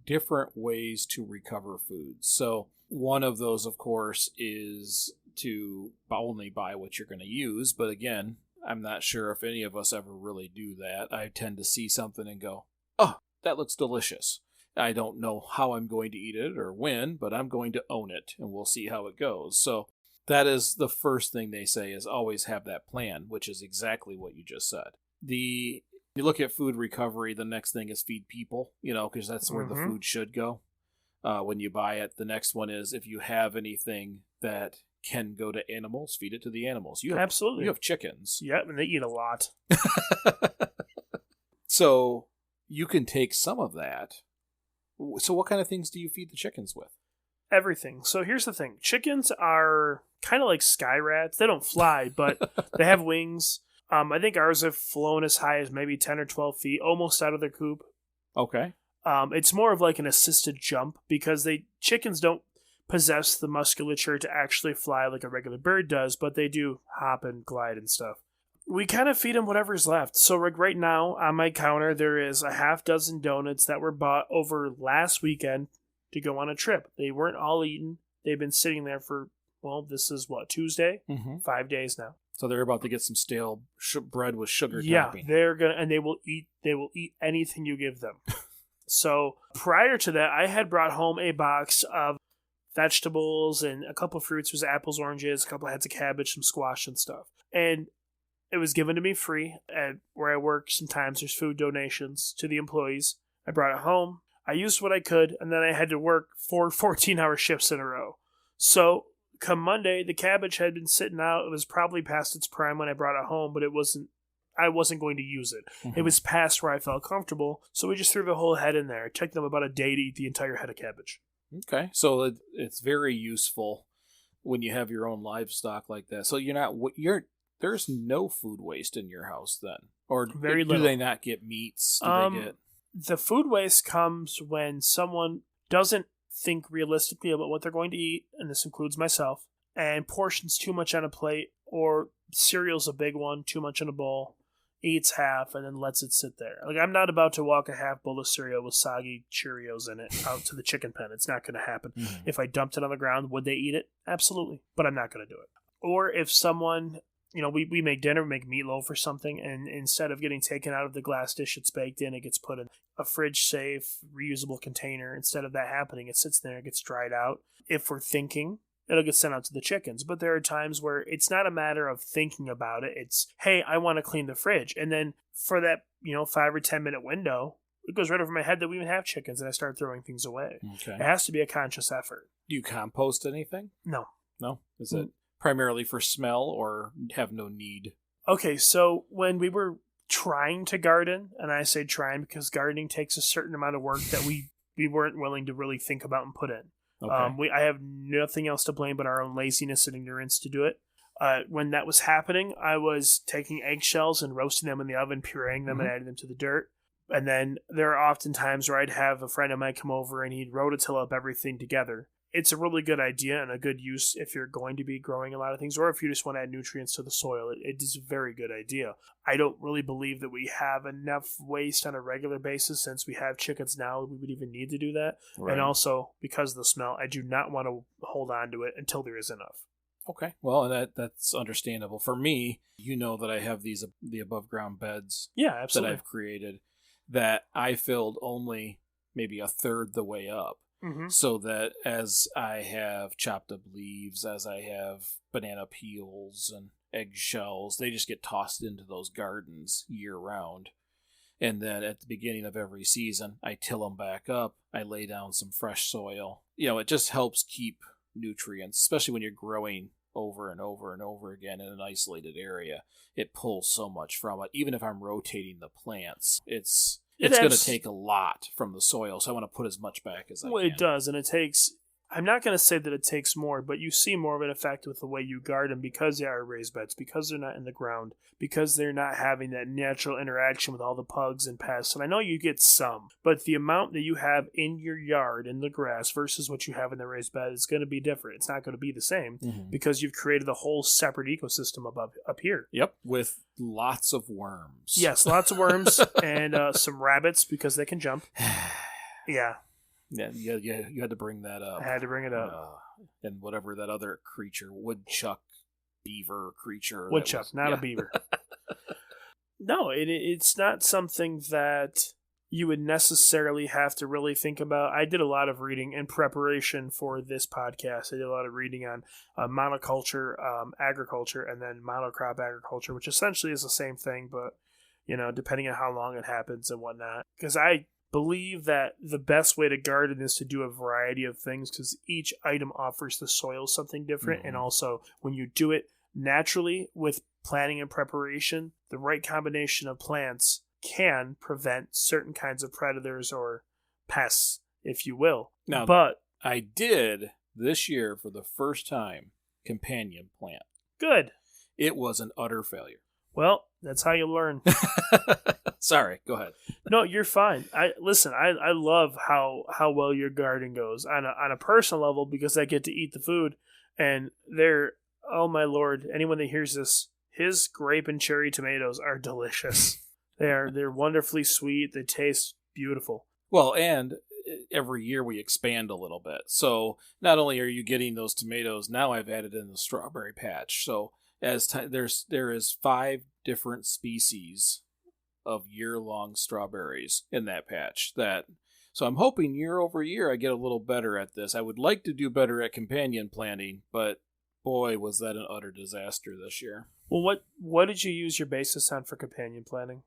A: different ways to recover foods. So one of those, of course, is to only buy what you're going to use. But again, I'm not sure if any of us ever really do that. I tend to see something and go, oh, that looks delicious. I don't know how I'm going to eat it or when, but I'm going to own it and we'll see how it goes. So that is the first thing they say, is always have that plan, which is exactly what you just said. You look at food recovery, the next thing is feed people, because that's where the food should go when you buy it. The next one is, if you have anything that can go to animals, feed it to the animals.
B: Absolutely.
A: You have chickens.
B: Yep, and they eat a lot.
A: So you can take some of that. So what kind of things do you feed the chickens with?
B: Everything. So here's the thing. Chickens are kind of like sky rats. They don't fly, but they have wings. I think ours have flown as high as maybe 10 or 12 feet, almost out of their coop.
A: Okay.
B: It's more of like an assisted jump, because chickens don't possess the musculature to actually fly like a regular bird does, but they do hop and glide and stuff. We kind of feed them whatever's left. So right now on my counter, there is a half dozen donuts that were bought over last weekend to go on a trip. They weren't all eaten. They've been sitting there for, this is Tuesday? 5 days now.
A: So they're about to get some stale bread with sugar
B: Yeah,
A: topping.
B: they're gonna, and they will eat anything you give them. So prior to that, I had brought home a box of vegetables and a couple of fruits. It was apples, oranges, a couple of heads of cabbage, some squash and stuff. And it was given to me free at where I work. Sometimes there's food donations to the employees. I brought it home. I used what I could, and then I had to work 4 14-hour shifts in a row. So come Monday, the cabbage had been sitting out. It was probably past its prime when I brought it home, but I wasn't going to use it. Mm-hmm. It was past where I felt comfortable, so we just threw the whole head in there. It took them about a day to eat the entire head of cabbage.
A: Okay, so it's very useful when you have your own livestock like that. So there's no food waste in your house then, or
B: very little.
A: Do they not get meats?
B: The food waste comes when someone doesn't think realistically about what they're going to eat, and this includes myself, and portions too much on a plate, or cereal's a big one, too much in a bowl, eats half, and then lets it sit there. Like, I'm not about to walk a half bowl of cereal with soggy Cheerios in it out to the chicken pen. It's not going to happen. Mm-hmm. If I dumped it on the ground, would they eat it? Absolutely. But I'm not going to do it. Or if someone, we make dinner, we make meatloaf or something, and instead of getting taken out of the glass dish it's baked in, it gets put in a fridge-safe, reusable container. Instead of that happening, it sits there, it gets dried out. If we're thinking, it'll get sent out to the chickens. But there are times where it's not a matter of thinking about it. It's, hey, I want to clean the fridge. And then for that, 5 or 10 minute window, it goes right over my head that we even have chickens, and I start throwing things away. Okay. It has to be a conscious effort.
A: Do you compost anything?
B: No.
A: No? Is it primarily for smell or have no need?
B: Okay, so when we were trying to garden, and I say trying because gardening takes a certain amount of work that we weren't willing to really think about and put in. Okay. I have nothing else to blame but our own laziness and ignorance to do it. When that was happening, I was taking eggshells and roasting them in the oven, pureeing them, and adding them to the dirt. And then there are often times where I'd have a friend of mine come over and he'd rototill up everything together. It's a really good idea and a good use if you're going to be growing a lot of things, or if you just want to add nutrients to the soil. It is a very good idea. I don't really believe that we have enough waste on a regular basis. Since we have chickens now, we would even need to do that. Right. And also, because of the smell, I do not want to hold on to it until there is enough.
A: Okay. Well, that's understandable. For me, that I have the above ground beds
B: Yeah,
A: that
B: absolutely.
A: I've created that I filled only maybe a third the way up.
B: Mm-hmm.
A: So that as I have chopped up leaves, as I have banana peels and eggshells, they just get tossed into those gardens year round. And then at the beginning of every season, I till them back up. I lay down some fresh soil. It just helps keep nutrients, especially when you're growing over and over and over again in an isolated area. It pulls so much from it. Even if I'm rotating the plants, it's going to take a lot from the soil. So I want to put as much back as I can.
B: Well, it does, and it takes. I'm not going to say that it takes more, but you see more of an effect with the way you garden because they are raised beds, because they're not in the ground, because they're not having that natural interaction with all the bugs and pests. And I know you get some, but the amount that you have in your yard in the grass versus what you have in the raised bed is going to be different. It's not going to be the same because you've created a whole separate ecosystem up here.
A: Yep, with lots of worms.
B: Yes, lots of worms and some rabbits because they can jump. Yeah.
A: Yeah, you had to bring that up.
B: I had to bring it up.
A: And whatever that other creature, woodchuck, beaver creature.
B: Woodchuck, not a beaver. No, it's not something that you would necessarily have to really think about. I did a lot of reading in preparation for this podcast. I did a lot of reading on monoculture agriculture and then monocrop agriculture, which essentially is the same thing, but depending on how long it happens and whatnot. Because I believe that the best way to garden is to do a variety of things because each item offers the soil something different. And also when you do it naturally with planning and preparation, the right combination of plants can prevent certain kinds of predators or pests, if you will.
A: Now,
B: but
A: I did this year for the first time companion plant.
B: Good.
A: It was an utter failure.
B: Well, that's how you learn.
A: Sorry, go ahead.
B: No, you're fine. I love how well your garden goes on a personal level because I get to eat the food, and oh my Lord, anyone that hears this, his grape and cherry tomatoes are delicious. They're wonderfully sweet. They taste beautiful.
A: Well, and every year we expand a little bit. So not only are you getting those tomatoes, now I've added in the strawberry patch. So there is 5 different species of year-long strawberries in that patch. So I'm hoping year over year I get a little better at this. I would like to do better at companion planting, but boy, was that an utter disaster this year.
B: Well, what did you use your basis on for companion planting?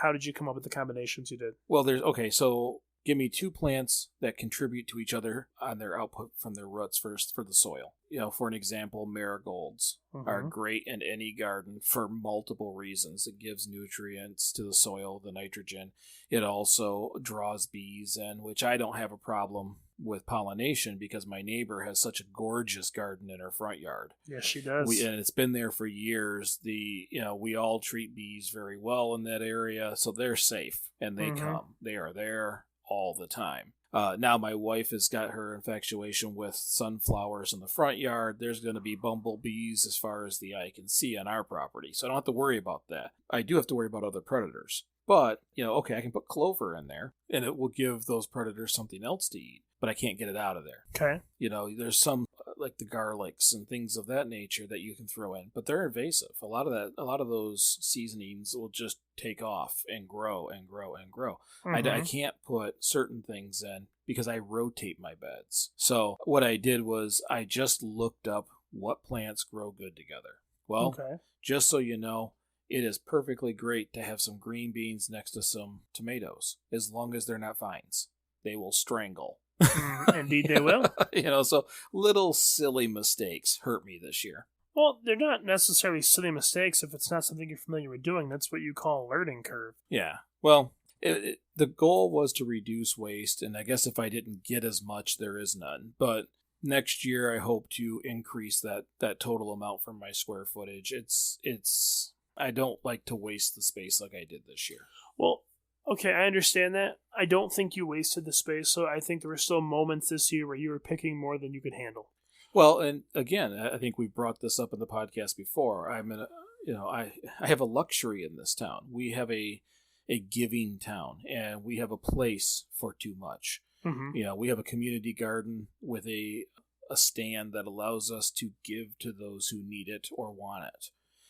B: How did you come up with the combinations you did?
A: Well, so give me 2 plants that contribute to each other on their output from their roots first for the soil. For an example, marigolds are great in any garden for multiple reasons. It gives nutrients to the soil, the nitrogen. It also draws bees in, which I don't have a problem with pollination because my neighbor has such a gorgeous garden in her front yard.
B: Yes, she does.
A: And it's been there for years. We all treat bees very well in that area, so they're safe and they come. They are there all the time. Now my wife has got her infatuation with sunflowers in the front yard. There's going to be bumblebees as far as the eye can see on our property, so I don't have to worry about that. I do have to worry about other predators. But, I can put clover in there, and it will give those predators something else to eat, but I can't get it out of there.
B: Okay.
A: There's some, like the garlics and things of that nature that you can throw in, but they're invasive. A lot of those seasonings will just take off and grow and grow and grow. I can't put certain things in because I rotate my beds. So what I did was I just looked up what plants grow good together. Well, just so you know, it is perfectly great to have some green beans next to some tomatoes, as long as they're not vines. They will strangle.
B: Indeed they will.
A: So little silly mistakes hurt me this year.
B: Well, they're not necessarily silly mistakes if it's not something you're familiar with doing. That's what you call a learning curve.
A: Yeah. Well, the goal was to reduce waste, and I guess if I didn't get as much, there is none. But next year, I hope to increase that total amount from my square footage. I don't like to waste the space like I did this year.
B: Well, okay, I understand that. I don't think you wasted the space, so I think there were still moments this year where you were picking more than you could handle.
A: Well, and again, I think we've brought this up in the podcast before. I have a luxury in this town. We have a giving town, and we have a place for too much. We have a community garden with a a stand that allows us to give to those who need it or want it.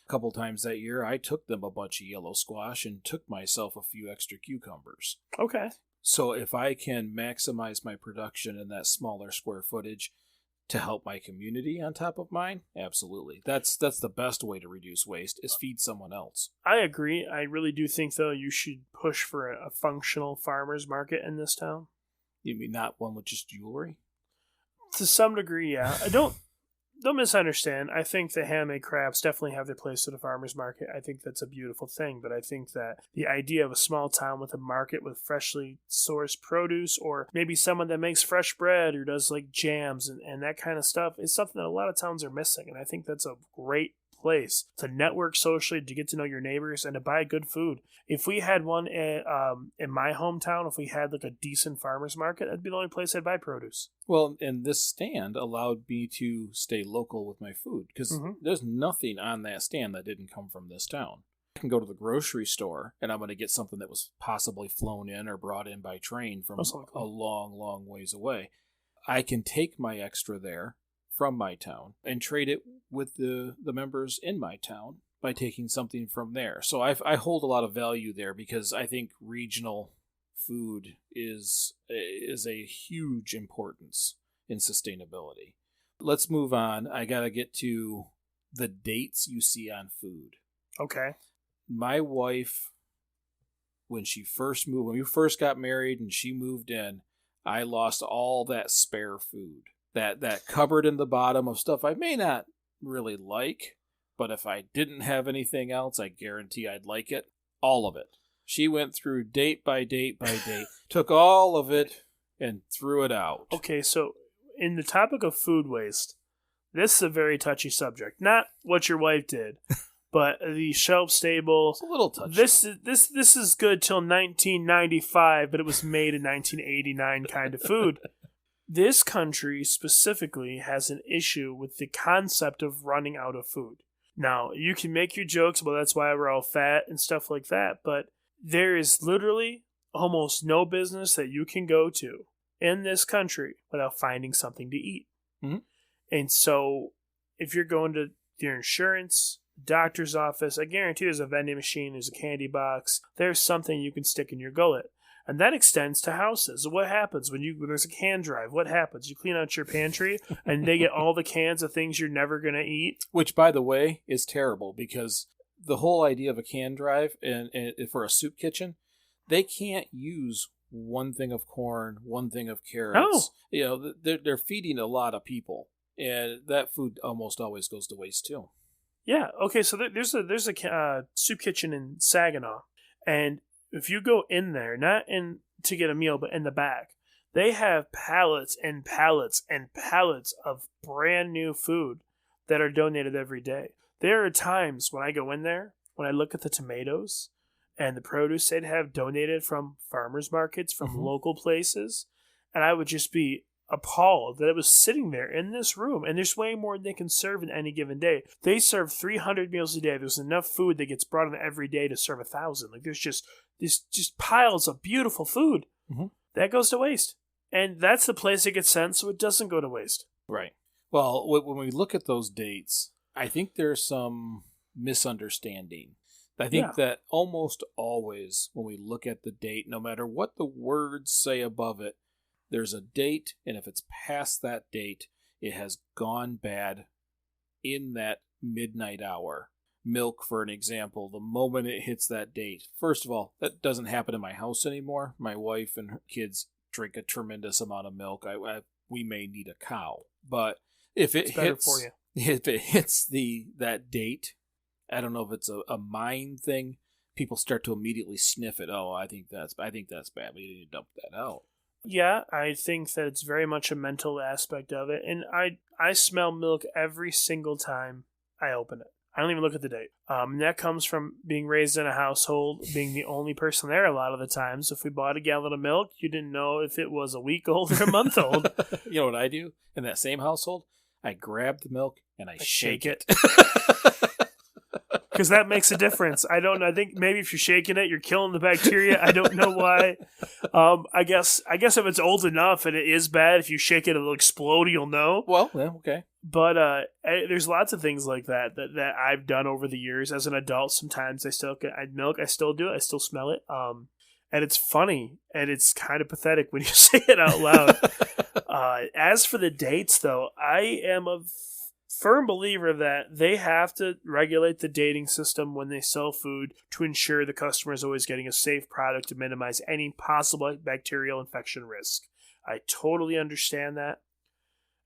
A: A couple times that year, I took them a bunch of yellow squash and took myself a few extra cucumbers.
B: Okay.
A: So if I can maximize my production in that smaller square footage to help my community on top of mine, absolutely. That's the best way to reduce waste, is feed someone else.
B: I agree. I really do think, though, you should push for a functional farmer's market in this town.
A: You mean not one with just jewelry?
B: To some degree, yeah. Don't misunderstand. I think the handmade crafts definitely have their place at a farmer's market. I think that's a beautiful thing, but I think that the idea of a small town with a market with freshly sourced produce, or maybe someone that makes fresh bread or does like jams and that kind of stuff, is something that a lot of towns are missing, and I think that's a great place to network socially, to get to know your neighbors, and to buy good food. If we had one in my hometown, if we had like a decent farmer's market, that'd be the only place I'd buy produce.
A: Well, and this stand allowed me to stay local with my food, because there's nothing on that stand that didn't come from this town. I can go to the grocery store and I'm going to get something that was possibly flown in or brought in by train from a long, long ways away. I can take my extra there from my town and trade it with the members in my town by taking something from there. So I hold a lot of value there, because I think regional food is a huge importance in sustainability. Let's move on. I got to get to the dates you see on food.
B: Okay.
A: My wife, when we first got married and she moved in, I lost all that spare food. That cupboard in the bottom of stuff I may not really like, but if I didn't have anything else, I guarantee I'd like it. All of it. She went through date by date by date, took all of it and threw it out.
B: Okay, so in the topic of food waste, this is a very touchy subject. Not what your wife did, but the shelf stable.
A: It's a little touchy.
B: This is good till 1995, but it was made in 1989 kind of food. This country specifically has an issue with the concept of running out of food. Now, you can make your jokes, well, that's why we're all fat and stuff like that, but there is literally almost no business that you can go to in this country without finding something to eat.
A: Mm-hmm.
B: And so, if you're going to your insurance, doctor's office, I guarantee there's a vending machine, there's a candy box, there's something you can stick in your gullet. And that extends to houses. What happens when there's a can drive? What happens? You clean out your pantry and they get all the cans of things you're never going to eat?
A: Which, by the way, is terrible, because the whole idea of a can drive and for a soup kitchen, they can't use one thing of corn, one thing of carrots.
B: Oh.
A: They're feeding a lot of people, and that food almost always goes to waste too. Yeah.
B: Okay. So there's a soup kitchen in Saginaw, and if you go in there, not in to get a meal, but in the back, they have pallets and pallets and pallets of brand new food that are donated every day. There are times when I go in there, when I look at the tomatoes and the produce they'd have donated from farmers markets, from local places, and I would just be appalled that it was sitting there in this room, and there's way more than they can serve in any given day. They serve 300 meals a day. There's enough food that gets brought in every day to serve 1,000. Like, there's just piles of beautiful food that goes to waste, and that's the place it gets sent, so it doesn't go to waste.
A: Right. Well, when we look at those dates, I think there's some misunderstanding. I think that almost always when we look at the date, no matter what the words say above it, there's a date, and if it's past that date, it has gone bad in that midnight hour. Milk, for an example, the moment it hits that date. First of all, that doesn't happen in my house anymore. My wife and her kids drink a tremendous amount of milk. We may need a cow. But if it hits that date, I don't know if it's a mind thing. People start to immediately sniff it. Oh, I think that's bad. We need to dump that out.
B: Yeah, I think that it's very much a mental aspect of it. And I smell milk every single time I open it. I don't even look at the date. And that comes from being raised in a household, being the only person there a lot of the times. If we bought a gallon of milk, you didn't know if it was a week old or a month old.
A: You know what I do in that same household? I grab the milk and I shake it.
B: because that makes a difference. I don't know. I think maybe if you're shaking it, you're killing the bacteria. I don't know why. I guess if it's old enough and it is bad, if you shake it, it'll explode. You'll know.
A: Well, yeah, okay.
B: But there's lots of things like that I've done over the years as an adult. Sometimes I still get milk. I still do it. I still smell it. And it's funny and it's kind of pathetic when you say it out loud. As for the dates, though, I am a firm believer that they have to regulate the dating system when they sell food to ensure the customer is always getting a safe product to minimize any possible bacterial infection risk. I totally understand that.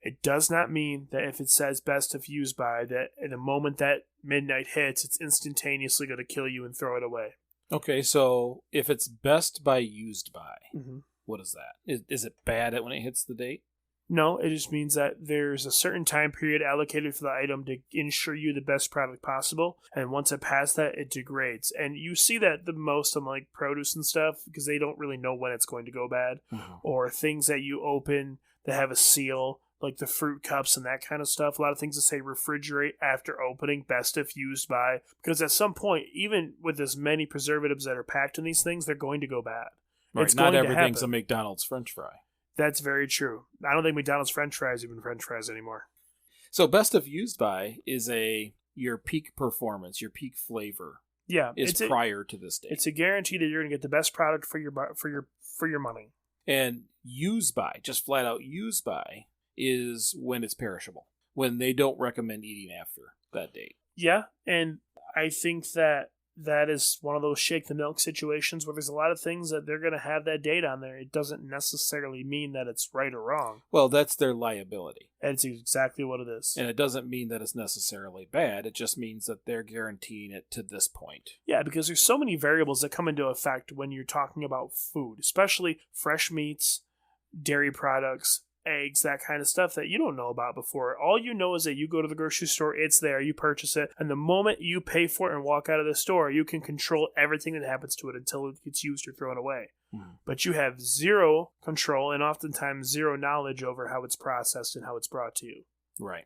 B: It does not mean that if it says best if used by, that in the moment that midnight hits, it's instantaneously going to kill you and throw it away.
A: Okay, so if it's best by used by,
B: Mm-hmm.
A: what is that? Is it bad when it hits the date?
B: No, it just means that there's a certain time period allocated for the item to ensure you the best product possible. And once it passed that, it degrades. And you see that the most on like produce and stuff because they don't really know when it's going to go bad.
A: Mm-hmm.
B: Or things that you open that have a seal, like the fruit cups and that kind of stuff. A lot of things that say refrigerate after opening, best if used by. Because at some point, even with as many preservatives that are packed in these things, they're going to go bad.
A: Right,
B: it's
A: not
B: going to
A: everything's
B: happen.
A: a McDonald's French fry.
B: That's very true. I don't think McDonald's French fries are even French fries anymore.
A: So best of used by is your peak performance, your peak flavor.
B: Yeah,
A: is prior to this date.
B: It's a guarantee that you're going to get the best product for your money.
A: And use by, just flat out use by, is when it's perishable, when they don't recommend eating after that date.
B: Yeah, and I think that is one of those shake the milk situations where there's a lot of things that they're going to have that date on there. It doesn't necessarily mean that it's right or wrong.
A: Well, that's their liability.
B: That's exactly what it is.
A: And it doesn't mean that it's necessarily bad. It just means that they're guaranteeing it to this point.
B: Yeah, because there's so many variables that come into effect when you're talking about food, especially fresh meats, dairy products, eggs, that kind of stuff that you don't know about before. All you know is that you go to the grocery store, it's there, you purchase it, and the moment you pay for it and walk out of the store, you can control everything that happens to it until it gets used or thrown away. But you have zero control and oftentimes zero knowledge over how it's processed and how it's brought to you.
A: Right.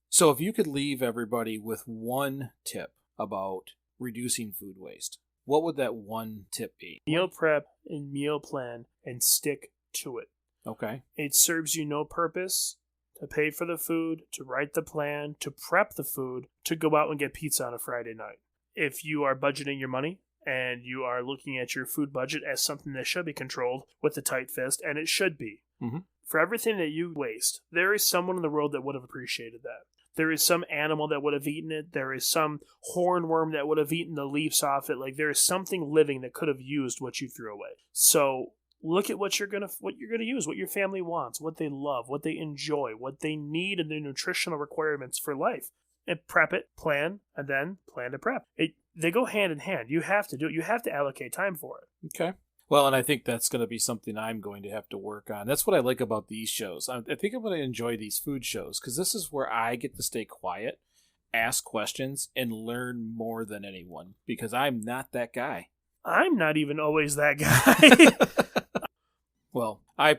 A: So if you could leave everybody with one tip about reducing food waste, what would that one tip be?
B: Meal prep and meal plan and stick to it.
A: Okay.
B: It serves you no purpose to pay for the food, to write the plan, to prep the food, to go out and get pizza on a Friday night. If you are budgeting your money and you are looking at your food budget as something that should be controlled with a tight fist, and it should be.
A: Mm-hmm.
B: For everything that you waste, there is someone in the world that would have appreciated that. There is some animal that would have eaten it. There is some hornworm that would have eaten the leaves off it. Like there is something living that could have used what you threw away. So look at what you're gonna use, what your family wants, what they love, what they enjoy, what they need, and their nutritional requirements for life, and prep it, plan, and then plan to prep. They go hand in hand. You have to do it. You have to allocate time for it.
A: Okay. Well, and I think that's going to be something I'm going to have to work on. That's what I like about these shows. I think I'm going to enjoy these food shows because this is where I get to stay quiet, ask questions, and learn more than anyone because I'm not that guy.
B: I'm not even always that guy.
A: Well, I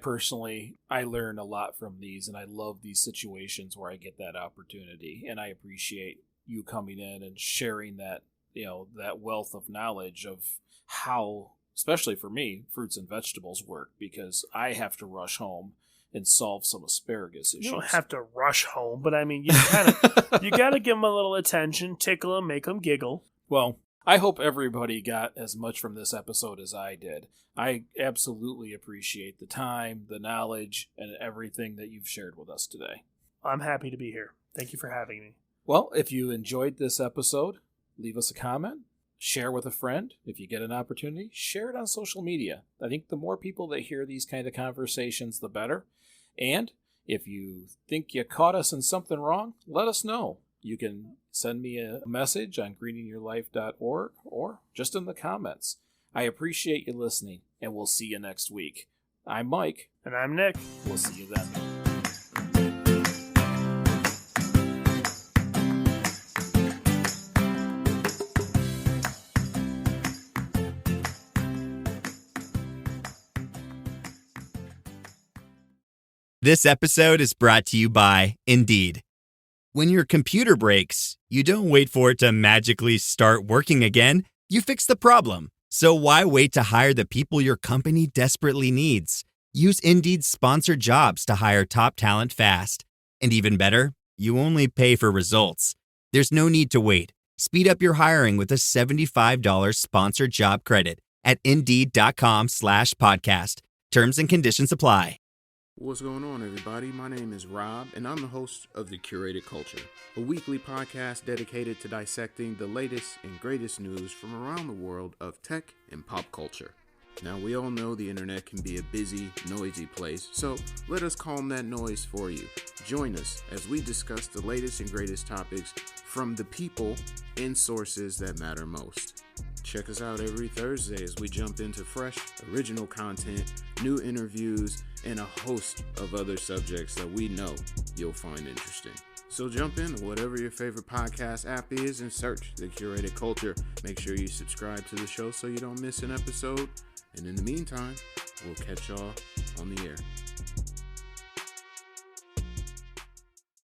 A: learn a lot from these, and I love these situations where I get that opportunity, and I appreciate you coming in and sharing that, that wealth of knowledge of how, especially for me, fruits and vegetables work, because I have to rush home and solve some asparagus issues.
B: You don't have to rush home, but I mean, you got to give them a little attention, tickle them, make them giggle.
A: Well, I hope everybody got as much from this episode as I did. I absolutely appreciate the time, the knowledge, and everything that you've shared with us today.
B: I'm happy to be here. Thank you for having me.
A: Well, if you enjoyed this episode, leave us a comment, share with a friend. If you get an opportunity, share it on social media. I think the more people that hear these kind of conversations, the better. And if you think you caught us in something wrong, let us know. You can send me a message on greeningyourlife.org or just in the comments. I appreciate you listening, and we'll see you next week. I'm Mike.
B: And I'm Nick.
A: We'll see you then.
C: This episode is brought to you by Indeed. When your computer breaks, You don't wait for it to magically start working again. You fix the problem. So why wait to hire the people your company desperately needs? Use Indeed's sponsored jobs to hire top talent fast. And even better, you only pay for results. There's no need to wait. Speed up your hiring with a $75 sponsored job credit at Indeed.com/podcast. Terms and conditions apply.
D: What's going on, everybody? My name is Rob, and I'm the host of The Curated Culture, a weekly podcast dedicated to dissecting the latest and greatest news from around the world of tech and pop culture. Now, we all know the internet can be a busy, noisy place, so let us calm that noise for you. Join us as we discuss the latest and greatest topics from the people and sources that matter most. Check us out every Thursday as we jump into fresh, original content, new interviews, and a host of other subjects that we know you'll find interesting. So jump in to whatever your favorite podcast app is and search The Curated Culture. Make sure you subscribe to the show so you don't miss an episode. And in the meantime, we'll catch y'all on the air.